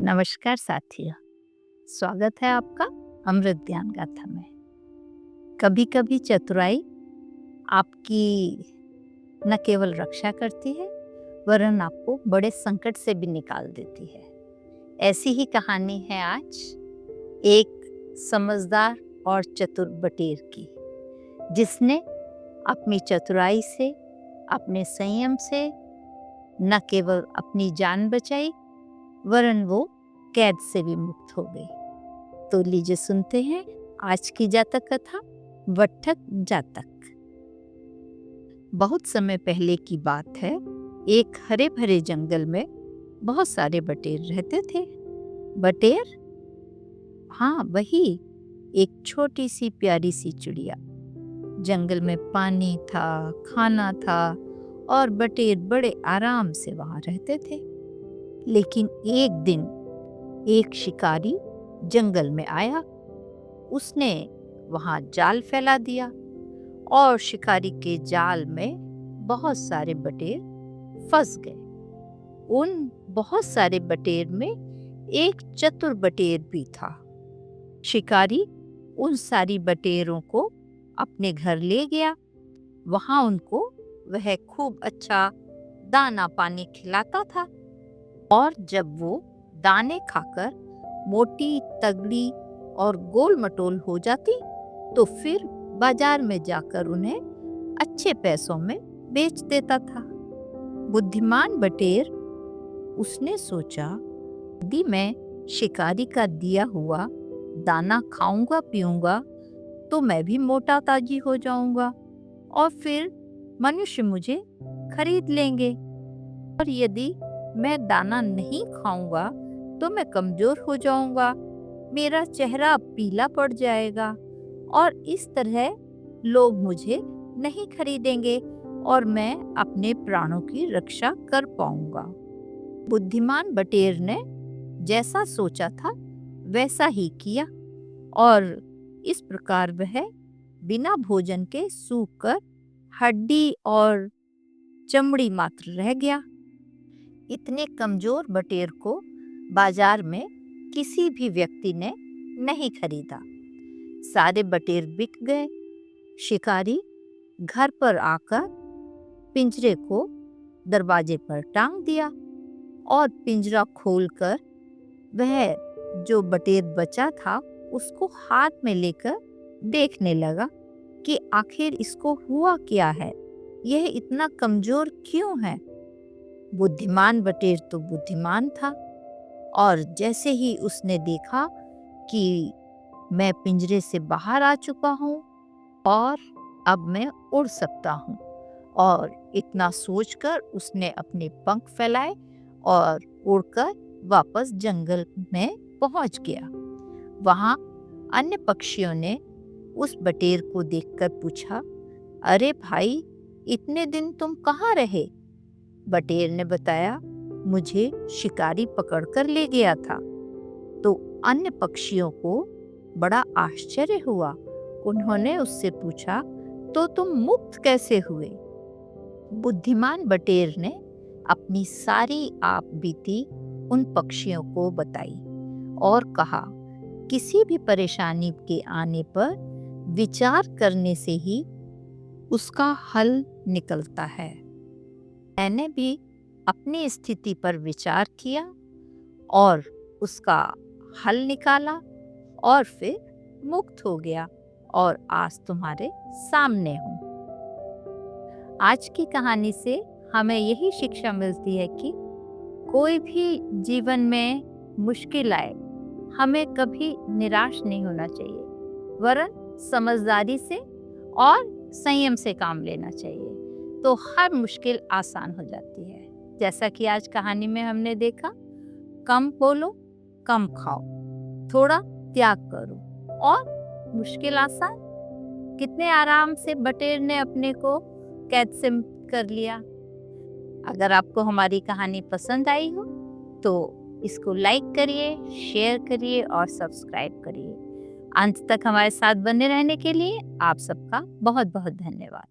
नमस्कार साथियों, स्वागत है आपका अमृत ज्ञान गाथा में। कभी कभी चतुराई आपकी न केवल रक्षा करती है वरन आपको बड़े संकट से भी निकाल देती है। ऐसी ही कहानी है आज एक समझदार और चतुर बटेर की, जिसने अपनी चतुराई से, अपने संयम से न केवल अपनी जान बचाई वरन वो कैद से भी मुक्त हो गई। तो लीजिए सुनते हैं आज की जातक कथा, बट्ठक जातक। बहुत समय पहले की बात है। एक हरे भरे जंगल में बहुत सारे बटेर रहते थे। बटेर, हाँ वही, एक छोटी सी प्यारी सी चिड़िया। जंगल में पानी था, खाना था और बटेर बड़े आराम से वहां रहते थे। लेकिन एक दिन एक शिकारी जंगल में आया। उसने वहां जाल फैला दिया और शिकारी के जाल में बहुत सारे बटेर फंस गए। उन बहुत सारे बटेर में एक चतुर बटेर भी था। शिकारी उन सारी बटेरों को अपने घर ले गया। वहां उनको वह खूब अच्छा दाना पानी खिलाता था और जब वो दाने खाकर मोटी, तगड़ी और गोल मटोल हो जाती तो फिर बाजार में जाकर उन्हें अच्छे पैसों में बेच देता था। बुद्धिमान बटेर, उसने सोचा, यदि मैं शिकारी का दिया हुआ दाना खाऊंगा पीऊंगा तो मैं भी मोटा ताजी हो जाऊंगा और फिर मनुष्य मुझे खरीद लेंगे। और यदि मैं दाना नहीं खाऊंगा तो मैं कमजोर हो जाऊंगा, मेरा चेहरा पीला पड़ जाएगा और इस तरह लोग मुझे नहीं खरीदेंगे और मैं अपने प्राणों की रक्षा कर पाऊंगा। बुद्धिमान बटेर ने जैसा सोचा था वैसा ही किया और इस प्रकार वह बिना भोजन के सूखकर हड्डी और चमड़ी मात्र रह गया। इतने कमजोर बटेर को बाजार में किसी भी व्यक्ति ने नहीं खरीदा। सारे बटेर बिक गए। शिकारी घर पर आकर पिंजरे को दरवाजे पर टांग दिया और पिंजरा खोलकर वह जो बटेर बचा था उसको हाथ में लेकर देखने लगा कि आखिर इसको हुआ क्या है, यह इतना कमजोर क्यों है। बुद्धिमान बटेर तो बुद्धिमान था और जैसे ही उसने देखा कि मैं पिंजरे से बाहर आ चुका हूँ और अब मैं उड़ सकता हूँ, और इतना सोचकर उसने अपने पंख फैलाए और उड़कर वापस जंगल में पहुंच गया। वहां अन्य पक्षियों ने उस बटेर को देखकर पूछा, अरे भाई, इतने दिन तुम कहाँ रहे? बटेर ने बताया, मुझे शिकारी पकड़कर ले गया था। तो अन्य पक्षियों को बड़ा आश्चर्य हुआ। उन्होंने उससे पूछा, तो तुम मुक्त कैसे हुए? बुद्धिमान बटेर ने अपनी सारी आप बीती उन पक्षियों को बताई और कहा, किसी भी परेशानी के आने पर विचार करने से ही उसका हल निकलता है। मैंने भी अपनी स्थिति पर विचार किया और उसका हल निकाला और फिर मुक्त हो गया और आज तुम्हारे सामने हूँ। आज की कहानी से हमें यही शिक्षा मिलती है कि कोई भी जीवन में मुश्किल आए, हमें कभी निराश नहीं होना चाहिए वरन समझदारी से और संयम से काम लेना चाहिए, तो हर मुश्किल आसान हो जाती है। जैसा कि आज कहानी में हमने देखा, कम बोलो, कम खाओ, थोड़ा त्याग करो और मुश्किल आसान। कितने आराम से बटेर ने अपने को कैद से मुक्त कर लिया। अगर आपको हमारी कहानी पसंद आई हो तो इसको लाइक करिए, शेयर करिए और सब्सक्राइब करिए। अंत तक हमारे साथ बने रहने के लिए आप सबका बहुत बहुत धन्यवाद।